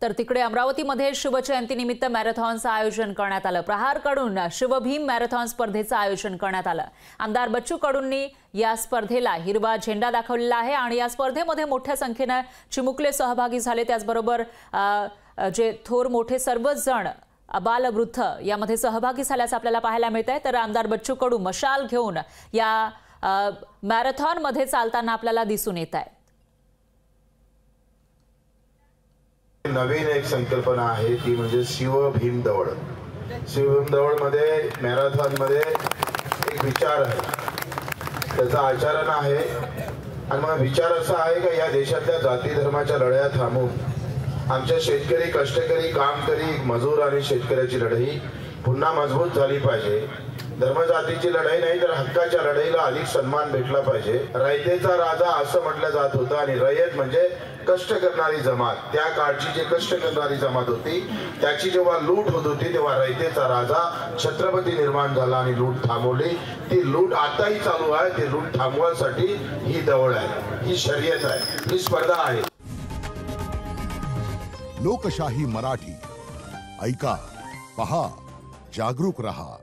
तर तिकडे अमरावतीमध्ये शिवजयंतीनिमित्त मॅरेथॉनचं आयोजन करण्यात आलं। प्रहारकडून शिवभीम मॅरेथॉन स्पर्धेचं आयोजन करण्यात आलं। आमदार बच्चू कडूंनी या स्पर्धेला हिरवा झेंडा दाखवलेला आहे आणि या स्पर्धेमध्ये मोठ्या संख्येने चिमुकले सहभागी झाले। त्याचबरोबर जे थोर मोठे सर्वच जण अबाल वृद्ध यामध्ये सहभागी झाल्याचं आपल्याला पाहायला मिळतंय। तर आमदार बच्चू कडू मशाल घेऊन या मॅरेथॉन मध्ये चालताना आपल्याला दिसून येत आहेत। नवीन एक संकल्पना आहे ती म्हणजे शिवभीम दौड। शिवभीम दौड मध्ये मॅरेथॉन मध्ये एक विचार आहे, त्याचा आचरण आहे आणि मग विचार असा आहे की या देशातल्या जाती धर्माच्या लढाया थांबून आमच्या शेतकरी कष्टकरी कामकरी मजूर आणि शेतकऱ्याची लढाई पुन्हा मजबूत झाली पाहिजे। धर्मजातीची लढाई नाही तर हक्काच्या लढाईला अधिक सन्मान भेटला पाहिजे। रयतेचा राजा असं म्हटलं जात होतं आणि रयत म्हणजे कष्ट करणारी जमात। त्या काळची जे कष्ट करणारी जमात होती त्याची जेव्हा लूट होत होती तेव्हा रयतेचा राजा छत्रपती निर्माण झाला आणि लूट थांबवली। ती लूट आताही चालू आहे। ती लूट थांबवण्यासाठी ही दौड आहे, ही शर्यत आहे, ही स्पर्धा आहे। लोकशाही मराठी ऐका, पहा, जागरूक रहा।